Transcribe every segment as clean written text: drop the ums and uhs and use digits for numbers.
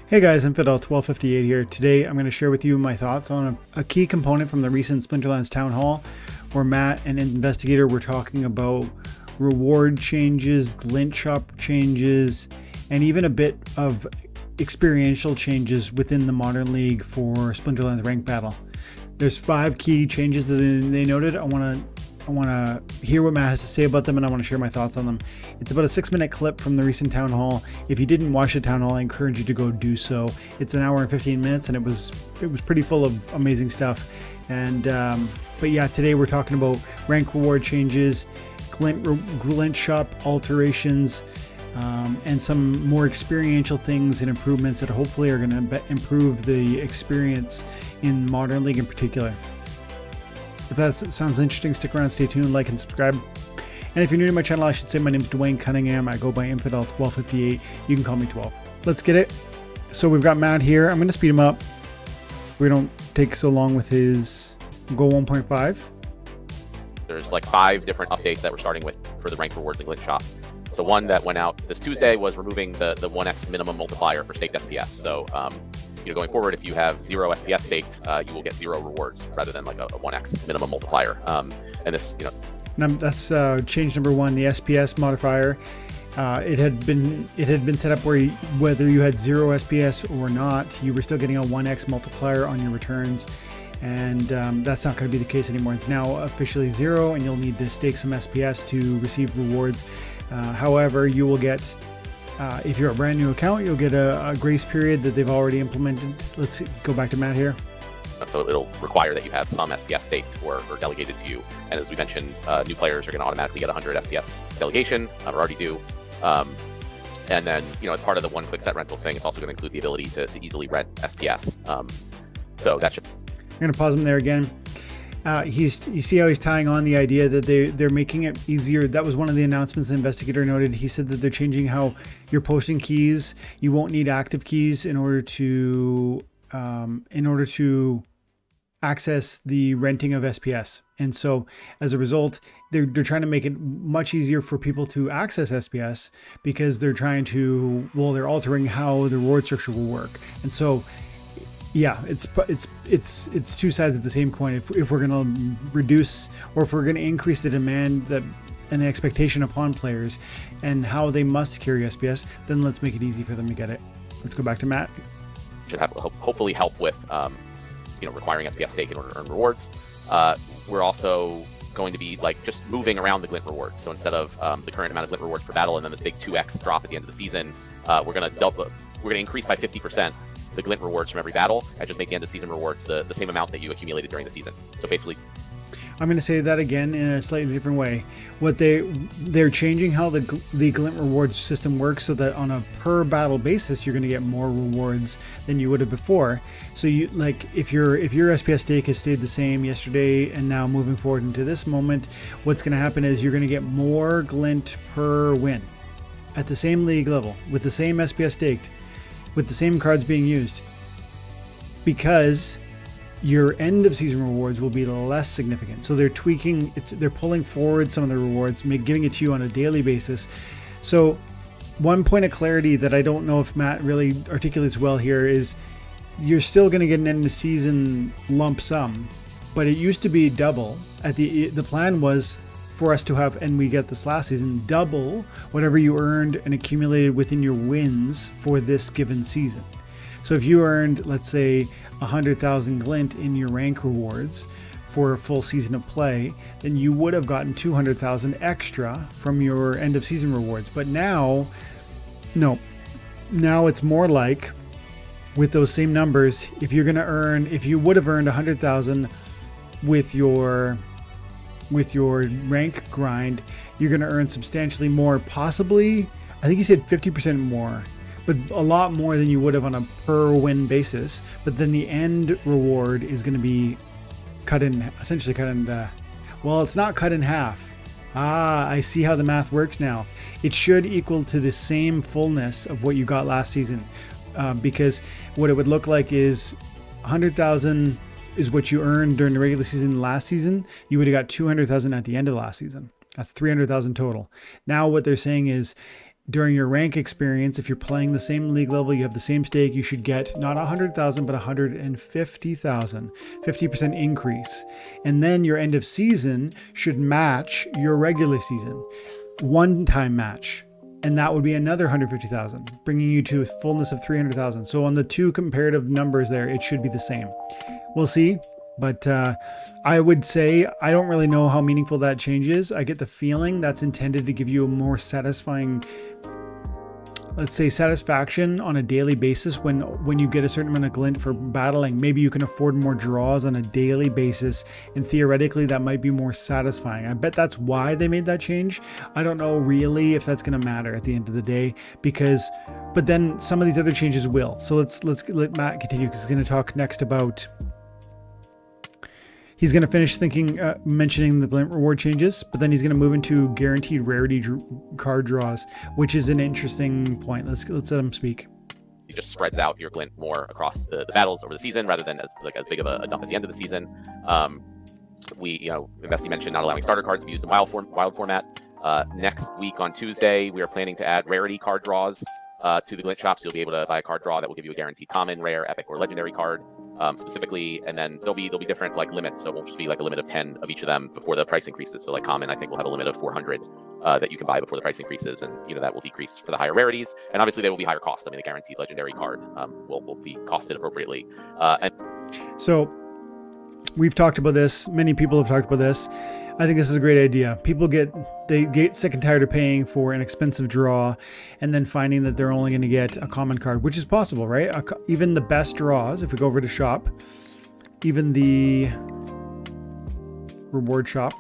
Hey guys, Infidel1258 here. Today I'm going to share with you my thoughts on a key component from the recent Splinterlands Town Hall, where Matt and Investigator were talking about reward changes, glint shop changes, and even a bit of experiential changes within the Modern League for Splinterlands Ranked Battle. There's 5 key changes that they noted. I want to hear what Matt has to say about them, and I want to share my thoughts on them. It's about a 6-minute clip from the recent Town Hall. If you didn't watch the Town Hall, I encourage you to go do so. It's an hour and 15 minutes, and it was pretty full of amazing stuff. And but yeah, today we're talking about rank reward changes, glint shop alterations, and some more experiential things and improvements that hopefully are going to improve the experience in Modern League in particular. If that sounds interesting, stick around, stay tuned, like and subscribe. And if you're new to my channel, I should say my name is Dwayne Cunningham. I go by Infidel1258. You can call me 12. Let's get it. So we've got Matt here. I'm going to speed him up. We don't take so long with his Go 1.5. There's like 5 different updates that we're starting with for the rank rewards and glint shop. So one that went out this Tuesday was removing the 1x minimum multiplier for staked SPS. So going forward, if you have 0 SPS staked, you will get 0 rewards rather than like a 1x minimum multiplier. And this, that's change number 1, the SPS modifier. It had been set up where whether you had 0 SPS or not, you were still getting a 1x multiplier on your returns. And that's not going to be the case anymore. It's now officially 0, and you'll need to stake some SPS to receive rewards. However, you will get, if you're a brand new account, you'll get a grace period that they've already implemented. Let's go back to Matt here. So it'll require that you have some SPS staked or delegated to you. And as we mentioned, new players are going to automatically get 100 SPS delegation, or already do. And then, as part of the one-click set rentals thing, it's also going to include the ability to easily rent SPS. So that should... I'm going to pause him there again. You see how he's tying on the idea that they're making it easier. That was one of the announcements the investigator noted. He said that they're changing how you're posting keys. You won't need active keys in order to access the renting of SPS. And so as a result, they're trying to make it much easier for people to access SPS, because they're trying to, they're altering how the reward structure will work. And so yeah, it's 2 sides of the same coin. If we're going to reduce, or if we're going to increase the demand and the expectation upon players and how they must carry SPS, then let's make it easy for them to get it. Let's go back to Matt. Should have hopefully help with requiring SPS stake in order to earn rewards. We're also going to be just moving around the glint rewards. So instead of the current amount of glint rewards per battle and then this big 2x drop at the end of the season, we're going to increase by 50% the glint rewards from every battle, and just make the end of season rewards the same amount that you accumulated during the season. So basically, I'm going to say that again in a slightly different way. What they're changing how the glint rewards system works, so that on a per battle basis you're going to get more rewards than you would have before. So you if your SPS stake has stayed the same yesterday and now moving forward into this moment, what's going to happen is you're going to get more glint per win at the same league level with the same SPS staked, with the same cards being used, because your end of season rewards will be less significant. So they're tweaking, they're pulling forward some of the rewards, giving it to you on a daily basis. So one point of clarity that I don't know if Matt really articulates well here is you're still going to get an end of season lump sum, but it used to be double. The plan was for us to have, and we get this last season, double whatever you earned and accumulated within your wins for this given season. So if you earned, let's say, 100,000 glint in your rank rewards for a full season of play, then you would have gotten 200,000 extra from your end of season rewards. But now, no, now it's more like, with those same numbers, if you would have earned 100,000 with your rank grind, you're going to earn substantially more, possibly, I think he said 50% more, but a lot more than you would have on a per win basis. But then the end reward is going to be essentially cut in, well, it's not cut in half. I see how the math works now. It should equal to the same fullness of what you got last season, because what it would look like is 100,000 is what you earned during the regular season last season. You would have got 200,000 at the end of last season. That's 300,000 total. Now what they're saying is during your rank experience, if you're playing the same league level, you have the same stake, you should get not 100,000, but 150,000, 50% increase. And then your end of season should match your regular season, one-time match. And that would be another 150,000, bringing you to a fullness of 300,000. So on the two comparative numbers there, it should be the same. We'll see. But I would say I don't really know how meaningful that change is. I get the feeling that's intended to give you a more satisfying, let's say, satisfaction on a daily basis when you get a certain amount of glint for battling. Maybe you can afford more draws on a daily basis, and theoretically that might be more satisfying. I bet that's why they made that change. I don't know really if that's going to matter at the end of the day, but then some of these other changes will. So let's let Matt continue, because he's going to talk next about. He's going to finish mentioning the glint reward changes, but then he's going to move into guaranteed rarity card draws, which is an interesting point. Let's let him speak. It just spreads out your glint more across the battles over the season, rather than as big of a dump at the end of the season. Investy mentioned not allowing starter cards to be used in wild format. Next week on Tuesday, we are planning to add rarity card draws to the glint shop, so you'll be able to buy a card draw that will give you a guaranteed common, rare, epic, or legendary card. Specifically, and then there'll be different limits, so it won't just be a limit of 10 of each of them before the price increases. So common, I think, will have a limit of 400 that you can buy before the price increases, and that will decrease for the higher rarities, and obviously they will be higher cost. I mean, a guaranteed legendary card will be costed appropriately. So we've talked about this. Many people have talked about this. I think this is a great idea. People get sick and tired of paying for an expensive draw and then finding that they're only going to get a common card, which is possible, right? Even the best draws, if we go over to shop, even the reward shop,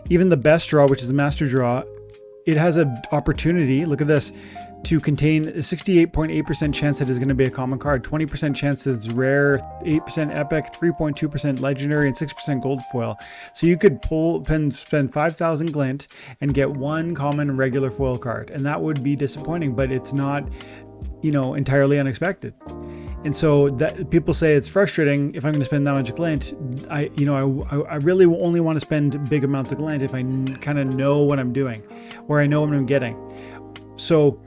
even the best draw, which is the master draw, it has an opportunity, look at this, to contain a 68.8% chance that it's going to be a common card, 20% chance that it's rare, 8% epic, 3.2% legendary, and 6% gold foil. So you could spend 5,000 glint and get one common regular foil card, and that would be disappointing, but it's not, entirely unexpected. And so that people say it's frustrating if I'm going to spend that much glint. I really only want to spend big amounts of glint if I kind of know what I'm doing, or I know what I'm getting. So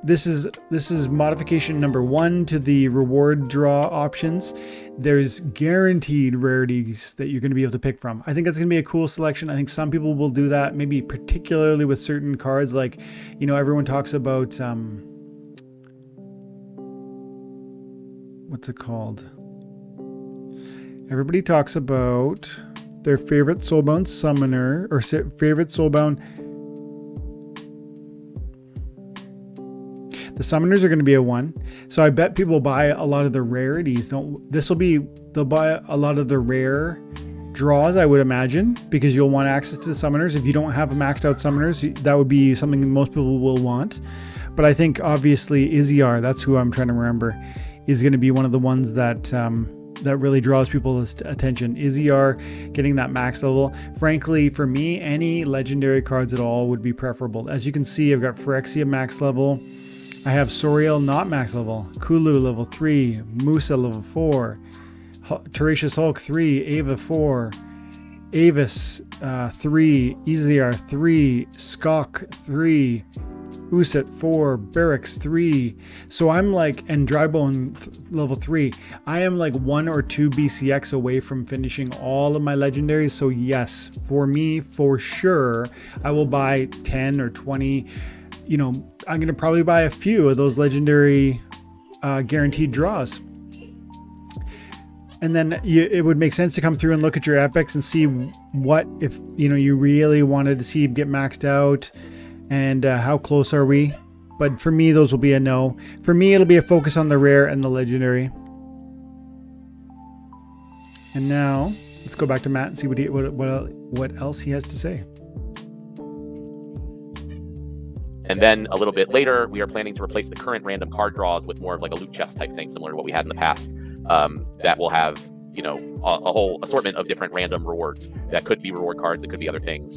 this is modification number 1 to the reward draw options. There's guaranteed rarities that you're going to be able to pick from. I think that's going to be a cool selection. I think some people will do that, maybe particularly with certain cards, like, everyone talks about, what's it called? Everybody talks about their favorite soulbound summoner, or favorite soulbound. The summoners are going to be a 1. So I bet people buy a lot of the rarities. They'll buy a lot of the rare draws, I would imagine, because you'll want access to the summoners. If you don't have maxed out summoners, that would be something most people will want. But I think obviously Iziar, that's who I'm trying to remember, is going to be one of the ones that really draws people's attention. Iziar getting that max level. Frankly, for me, any legendary cards at all would be preferable. As you can see, I've got Phyrexia max level. I have Soriel not max level, Kulu level 3, Musa level 4, Teresa's Hulk 3, Ava 4, Avis 3, Iziar 3, Skok 3, Uset 4, Barracks 3. So I'm and Drybone level 3. I am 1 or 2 BCX away from finishing all of my legendaries. So yes, for me, for sure, I will buy 10 or 20. I'm going to probably buy a few of those legendary guaranteed draws. And then it would make sense to come through and look at your epics and see what, if you really wanted to see get maxed out, and how close are we. But for me, those will be a no. For me, it'll be a focus on the rare and the legendary. And now let's go back to Matt and see what else he has to say. And then a little bit later, we are planning to replace the current random card draws with more of a loot chest type thing, similar to what we had in the past. That will have, a whole assortment of different random rewards. That could be reward cards, it could be other things.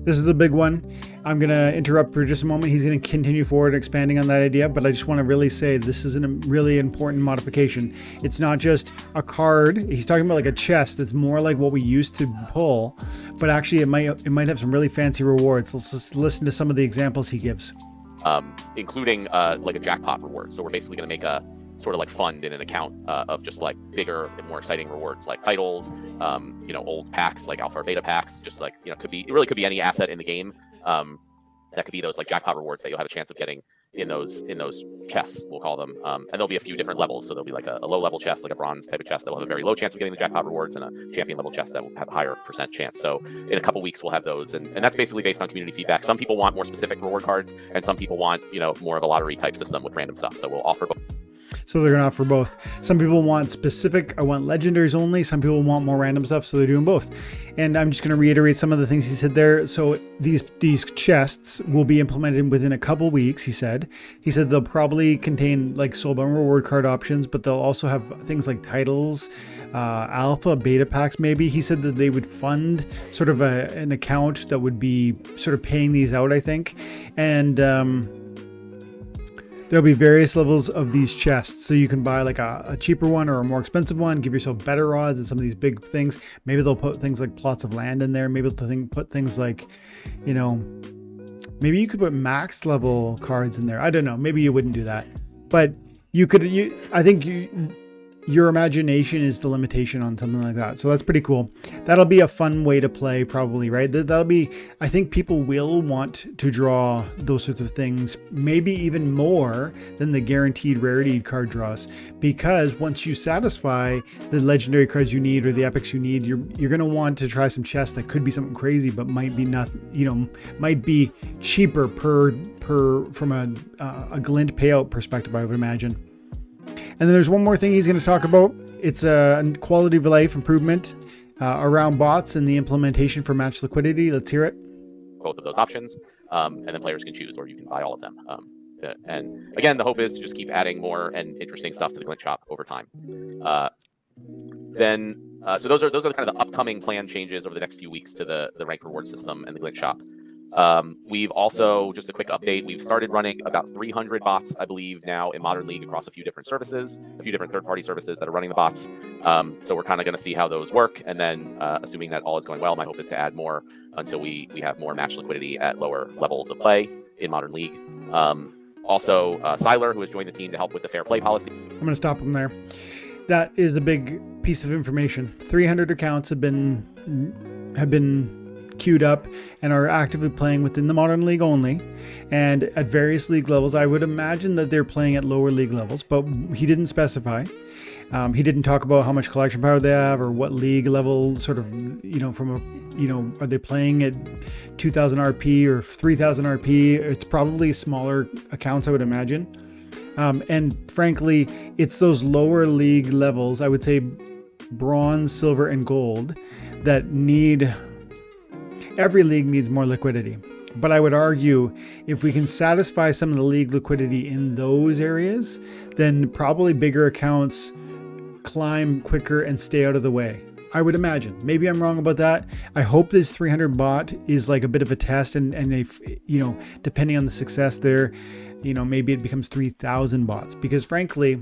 This is the big one. I'm going to interrupt for just a moment. He's going to continue forward expanding on that idea, but I just want to really say this is a really important modification. It's not just a card. He's talking about a chest that's more like what we used to pull, but actually it might have some really fancy rewards. Let's just listen to some of the examples he gives. including like a jackpot reward. So we're basically going to make a sort of like fund in an account of just like bigger and more exciting rewards like titles, old packs like alpha or beta packs, just like, it really could be any asset in the game. That could be those like jackpot rewards that you'll have a chance of getting in those chests, we'll call them. And there'll be a few different levels. So there'll be like a low level chest, like a bronze type of chest that will have a very low chance of getting the jackpot rewards, and a champion level chest that will have a higher percent chance. So in a couple weeks, we'll have those. And that's basically based on community feedback. Some people want more specific reward cards, and some people want, more of a lottery type system with random stuff. So we'll offer both. So they're going to offer both. Some people want specific, I want legendaries only. Some people want more random stuff, so they're doing both. And I'm just going to reiterate some of the things he said there. So these chests will be implemented within a couple weeks, he said. He said they'll probably contain like soulbound reward card options, but they'll also have things like titles, alpha, beta packs maybe. He said that they would fund sort of an account that would be sort of paying these out, I think. And there'll be various levels of these chests, so you can buy like a cheaper one or a more expensive one, give yourself better odds in some of these big things. Maybe they'll put things like plots of land in there. Maybe they'll put things like, maybe you could put max level cards in there. I don't know. Maybe you wouldn't do that, but you could. I think your imagination is the limitation on something like that. So that's pretty cool. That'll be a fun way to play probably, right? That'll be, I think people will want to draw those sorts of things, maybe even more than the guaranteed rarity card draws, because once you satisfy the legendary cards you need or the epics you need, you're going to want to try some chests that could be something crazy, but might be nothing, might be cheaper per from a glint payout perspective, I would imagine. And then there's one more thing he's going to talk about. It's a quality of life improvement around bots and the implementation for match liquidity. Let's hear it. Both of those options, and then players can choose, or you can buy all of them. And again, the hope is to just keep adding more and interesting stuff to the Glint shop over time. So those are kind of the upcoming plan changes over the next few weeks to the rank reward system and the Glint shop. We've also, just a quick update, we've started running about 300 bots, I believe, now in Modern League across a few different services, a few different third-party services that are running the bots. So we're kind of going to see how those work. And then assuming that all is going well, my hope is to add more until we have more match liquidity at lower levels of play in Modern League. Also, Siler, who has joined the team to help with the fair play policy. I'm going to stop him there. That is a big piece of information. 300 accounts have been queued up and are actively playing within the Modern League only, and at various league levels. I would imagine that they're playing at lower league levels, but he didn't specify. He didn't talk about how much collection power they have or what league level, sort of, are they playing at 2000 RP or 3000 RP? It's probably smaller accounts, I would imagine. And frankly, it's those lower league levels, I would say bronze, silver, and gold, that every league needs more liquidity. But I would argue if we can satisfy some of the league liquidity in those areas, then probably bigger accounts climb quicker and stay out of the way. I would imagine. Maybe I'm wrong about that. I hope this 300 bot is like a bit of a test, and if, depending on the success there, maybe it becomes 3,000 bots, because frankly,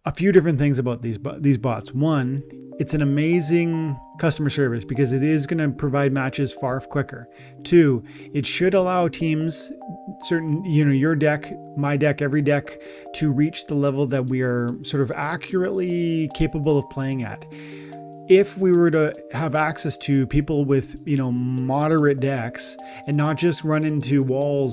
a few different things about these bots. One, it's an amazing customer service because it is going to provide matches far quicker. Two, it should allow teams, your deck, my deck, every deck, to reach the level that we are sort of accurately capable of playing at. If we were to have access to people with, moderate decks and not just run into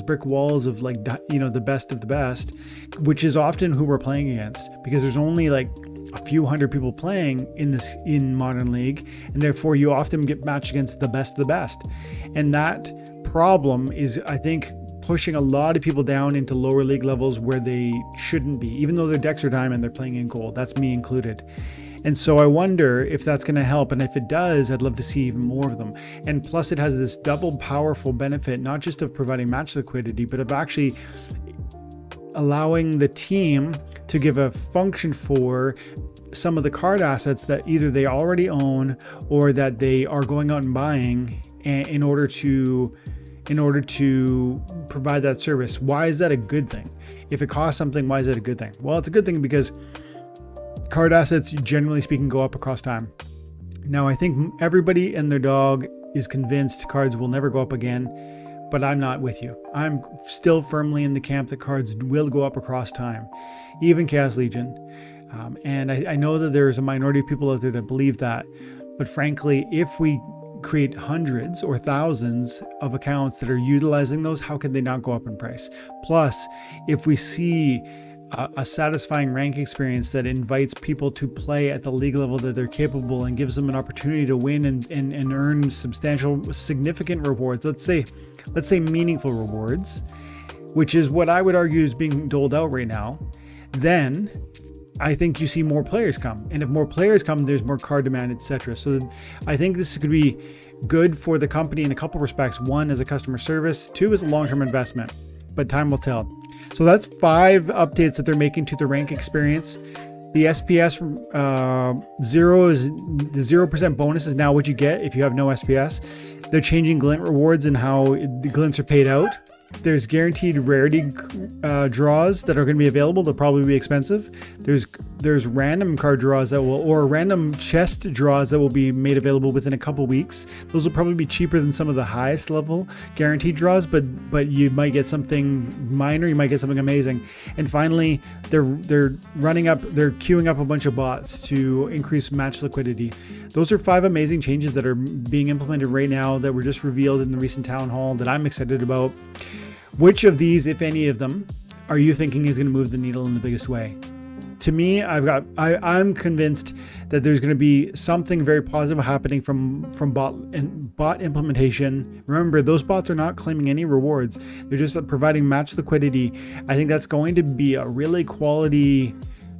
brick walls of like, the best of the best, which is often who we're playing against, because there's only like a few hundred people playing in Modern League, and therefore you often get matched against the best of the best. And that problem is, I think, pushing a lot of people down into lower league levels where they shouldn't be. Even though their decks are diamond, they're playing in gold. That's me included. And so I wonder if that's going to help. And if it does, I'd love to see even more of them. And plus it has this double powerful benefit, not just of providing match liquidity, but of actually allowing the team to give a function for some of the card assets that either they already own or that they are going out and buying in order to provide that service. Why is that a good thing? If it costs something, why is that a good thing? Well, it's a good thing because card assets, generally speaking, go up across time. Now, I think everybody and their dog is convinced cards will never go up again, but I'm not with you. I'm still firmly in the camp that cards will go up across time, even Chaos Legion. And I know that there's a minority of people out there that believe that, but frankly, if we create hundreds or thousands of accounts that are utilizing those, how can they not go up in price? Plus, if we see a satisfying rank experience that invites people to play at the league level that they're capable and gives them an opportunity to win and earn substantial, significant rewards, let's say meaningful rewards, which is what I would argue is being doled out right now, then I think you see more players come. And if more players come, there's more card demand, etc. So I think this could be good for the company in a couple respects. One, as a customer service. Two, as a long-term investment. But time will tell. So that's 5 updates that they're making to the rank experience. The SPS 0 is the 0% bonus is now what you get if you have no SPS. They're changing Glint rewards and how the Glints are paid out. There's guaranteed rarity draws that are going to be available. They'll probably be expensive. There's random card draws that will, or random chest draws that will be made available within a couple weeks. Those will probably be cheaper than some of the highest level guaranteed draws, but you might get something minor. You might get something amazing. And finally, they're queuing up a bunch of bots to increase match liquidity. Those are 5 amazing changes that are being implemented right now that were just revealed in the recent town hall that I'm excited about. Which of these, if any of them, are you thinking is going to move the needle in the biggest way? To me, I'm convinced that there's going to be something very positive happening from bot implementation. Remember, those bots are not claiming any rewards. They're just providing match liquidity. I think that's going to be a really quality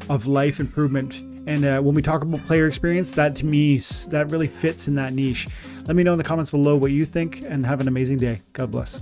of life improvement. And when we talk about player experience, that to me, that really fits in that niche. Let me know in the comments below what you think, and have an amazing day. God bless.